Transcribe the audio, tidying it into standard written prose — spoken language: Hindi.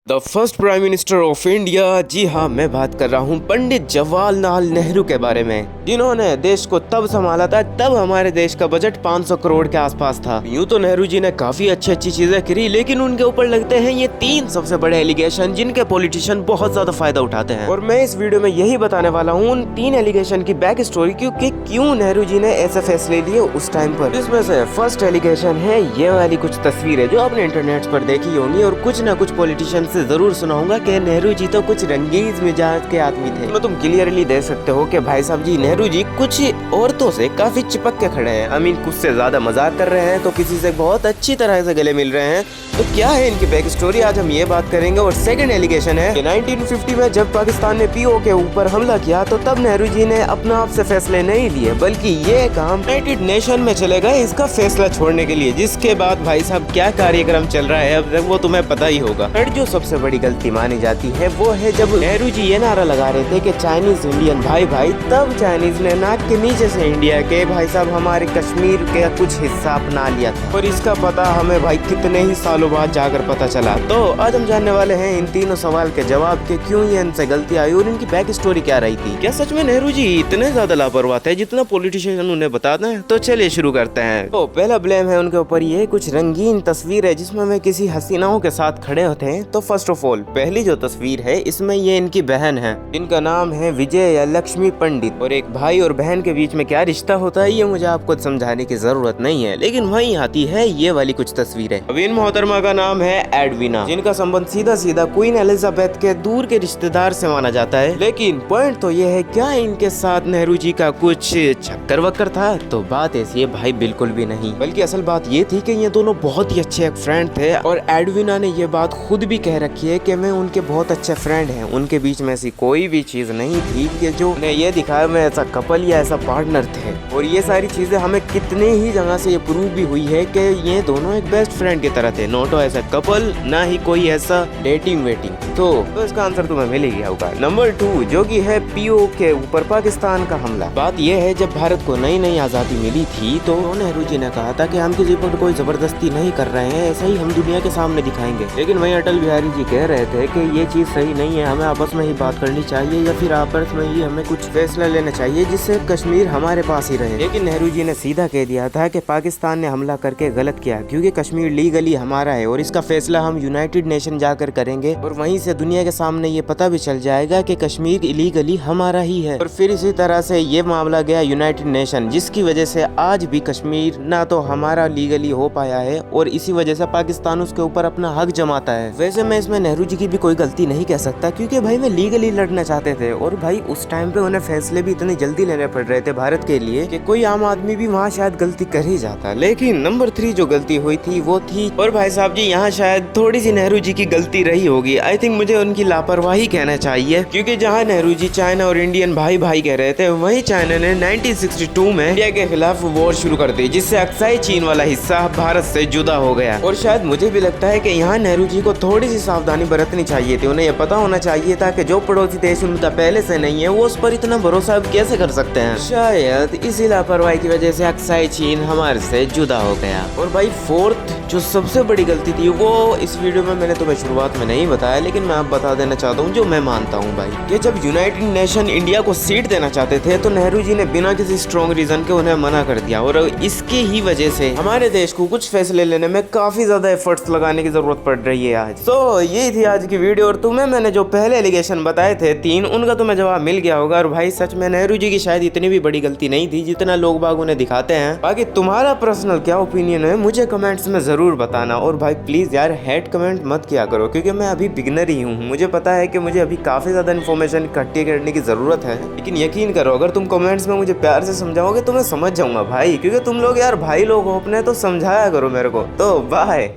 The first prime minister of India, जी हाँ, मैं बात कर रहा हूँ पंडित जवाहरलाल नेहरू के बारे में, जिन्होंने देश को तब संभाला था तब हमारे देश का बजट 500 करोड़ के आसपास था। यूँ तो नेहरू जी ने काफी अच्छी अच्छी चीजें करी, लेकिन उनके ऊपर लगते हैं ये 3 सबसे बड़े एलिगेशन जिनके पॉलिटिशियन बहुत ज्यादा फायदा उठाते हैं। और मैं इस वीडियो में यही बताने वाला हूँ उन 3 एलिगेशन की बैक स्टोरी, क्योंकि क्यों नेहरू जी ने ऐसे फैसले लिए उस टाइम पर। जिसमें से फर्स्ट एलिगेशन है ये वाली कुछ तस्वीरें जो आपने इंटरनेट पर देखी होंगी, और कुछ न कुछ पॉलिटिशियन से जरूर सुना होगा कि नेहरू जी तो कुछ रंगीन मिजाज के आदमी थे। तो तुम क्लियरली देख सकते हो कि भाई साहब जी नेहरू जी कुछ औरतों से काफी चिपक के खड़े हैं। आई मीन कुछ से ज्यादा मजाक कर रहे हैं तो किसी से बहुत अच्छी तरह से गले मिल रहे हैं। तो क्या है इनकी बैक स्टोरी, आज हम ये बात करेंगे। और सेकंड एलिगेशन है कि 1950 में जब पाकिस्तान ने पीओ के ऊपर हमला किया तो तब नेहरू जी ने अपना आप से फैसले नहीं लिए, बल्कि ये काम यूनाइटेड नेशन में चले गए इसका फैसला छोड़ने के लिए। जिसके बाद भाई साहब क्या कार्यक्रम चल रहा है अब तक वो तुम्हें पता ही होगा। थर्ड जो सबसे बड़ी गलती मानी जाती है वो है जब नेहरू जी ये नारा लगा रहे थे कि चाइनीज इंडियन भाई भाई, तब चाइनीज ने नाक के नीचे से इंडिया के भाई साहब हमारे कश्मीर के कुछ हिस्सा अपना लिया था। और इसका पता हमें भाई कितने ही सालों बाद जाकर पता चला। तो आज हम जानने वाले हैं इन तीनों सवाल के जवाब के क्यों ये इनसे गलती आई और इनकी बैक स्टोरी क्या रही थी। क्या सच में नेहरू जी इतने ज्यादा लापरवाह थे जितना पॉलिटिशियन उन्हें बताते हैं? तो चलिए शुरू करते हैं। तो पहला ब्लेम है उनके ऊपर ये कुछ रंगीन तस्वीर है जिसमें वे किसी हसीनाओं के साथ खड़े होते हैं। तो फर्स्ट ऑफ ऑल पहली जो तस्वीर है इसमें ये इनकी बहन है जिनका नाम है विजय या लक्ष्मी पंडित। और एक भाई और बहन के बीच में क्या रिश्ता होता है ये मुझे आपको समझाने की जरूरत नहीं है, लेकिन वहीं आती है ये वाली कुछ तस्वीरें। अब इन मोहतरमा का नाम है एडवीना, जिनका संबंध सीधा सीधा क्वीन एलिजाबेथ के दूर के रिश्तेदार से माना जाता है। लेकिन पॉइंट तो ये है, क्या इनके साथ नेहरू जी का कुछ चक्कर वक्कर था? तो बात ऐसी है भाई, बिल्कुल भी नहीं। बल्कि असल बात ये थी कि ये दोनों बहुत ही अच्छे फ्रेंड थे। और एडवीना ने ये बात खुद भी कह रखी है कि मैं उनके बहुत अच्छे फ्रेंड हैं। उनके बीच में ऐसी कोई भी चीज नहीं थी कि जो उन्हें ये दिखाया मैं ऐसा कपल या ऐसा पार्टनर थे। और ये सारी चीजें हमें कितने ही जगह से ये प्रूव भी हुई है कि ये दोनों एक बेस्ट फ्रेंड की तरह थे, नॉट ऐसा कपल, ना ही कोई ऐसा डेटिंग वेटिंग। तो इसका आंसर तुम्हें मिल ही गया होगा। नंबर 2 जो कि है पीओ के ऊपर पाकिस्तान का हमला। बात यह है जब भारत को नई नई आजादी मिली थी तो नेहरू जी ने कहा था कि हम किसी पर कोई जबरदस्ती नहीं कर रहे हैं, ऐसा ही हम दुनिया के सामने दिखाएंगे। लेकिन वहीं अटल बिहारी जी कह रहे थे कि ये चीज सही नहीं है, हमें आपस में ही बात करनी चाहिए या फिर आपस में ही हमें कुछ फैसला लेना चाहिए जिससे कश्मीर हमारे पास ही रहे। लेकिन नेहरू जी ने सीधा कह दिया था कि पाकिस्तान ने हमला करके गलत किया, क्योंकि कश्मीर लीगली हमारा है और इसका फैसला हम यूनाइटेड नेशन जाकर करेंगे और वहीं से दुनिया के सामने ये पता भी चल जाएगा कि कश्मीर इलीगली हमारा ही है। और फिर इसी तरह से ये मामला गया यूनाइटेड नेशन, जिसकी वजह से आज भी कश्मीर ना तो हमारा लीगली हो पाया है और इसी वजह से पाकिस्तान उसके ऊपर अपना हक जमाता है। वैसे मैं इसमें नेहरू जी की भी कोई गलती नहीं कह सकता, क्योंकि भाई वे लीगली लड़ना चाहते थे और भाई उस टाइम पे उन्हें फैसले भी इतनी जल्दी लेने पड़ रहे थे भारत के लिए कि कोई आम आदमी भी वहाँ शायद गलती कर ही जाता। लेकिन नंबर 3 जो गलती हुई थी वो थी, और भाई साहब जी यहाँ शायद थोड़ी सी नेहरू जी की गलती रही होगी। आई थिंक मुझे उनकी लापरवाही कहना चाहिए, क्योंकि जहाँ नेहरू जी चाइना और इंडियन भाई भाई कह रहे थे, वहीं चाइना ने 1962 में इंडिया के खिलाफ वॉर शुरू कर दी, जिससे अक्साई चीन वाला हिस्सा भारत से जुदा हो गया। और शायद मुझे भी लगता है कि यहाँ नेहरू जी को थोड़ी सी सावधानी बरतनी चाहिए थी। उन्हें यह पता होना चाहिए था कि जो पड़ोसी देश उनका पहले से नहीं है वो उस पर इतना भरोसा अब कैसे कर सकते हैं। शायद इसी लापरवाही की वजह से अक्साई चीन हमारे से जुदा हो गया। और भाई फोर्थ जो सबसे बड़ी गलती थी वो इस वीडियो में मैंने तुम्हें शुरुआत में नहीं बताया, लेकिन मैं अब बता देना चाहता हूँ जो मैं मानता हूँ भाई, कि जब यूनाइटेड नेशन इंडिया को सीट देना चाहते थे तो नेहरू जी ने बिना किसी स्ट्रॉन्ग रीजन के उन्हें मना कर दिया। और इसके ही वजह से हमारे देश को कुछ फैसले लेने में काफी ज्यादा एफर्ट्स लगाने की जरूरत पड़ रही है आज। तो यही थी आज की वीडियो। और तुम्हें मैंने जो पहले एलिगेशन बताए थे 3, उनका तुम्हें जवाब मिल गया होगा। और भाई सच में नेहरू जी की शायद इतनी भी बड़ी गलती नहीं थी जितना लोग बाग उन्हें दिखाते हैं। बाकी तुम्हारा पर्सनल क्या ओपिनियन है मुझे कमेंट्स में जरूर बताना। और भाई प्लीज यार हेट कमेंट मत किया करो, क्योंकि मैं अभी बिगनर ही हूँ। मुझे पता है कि मुझे अभी काफी ज्यादा इन्फॉर्मेशन इकट्ठी करने की जरूरत है, लेकिन यकीन करो अगर तुम कमेंट्स में मुझे प्यार से समझाओगे तो मैं समझ जाऊंगा भाई, क्योंकि तुम लोग यार भाई लोग हो अपने, तो समझाया करो मेरे को। तो बाय।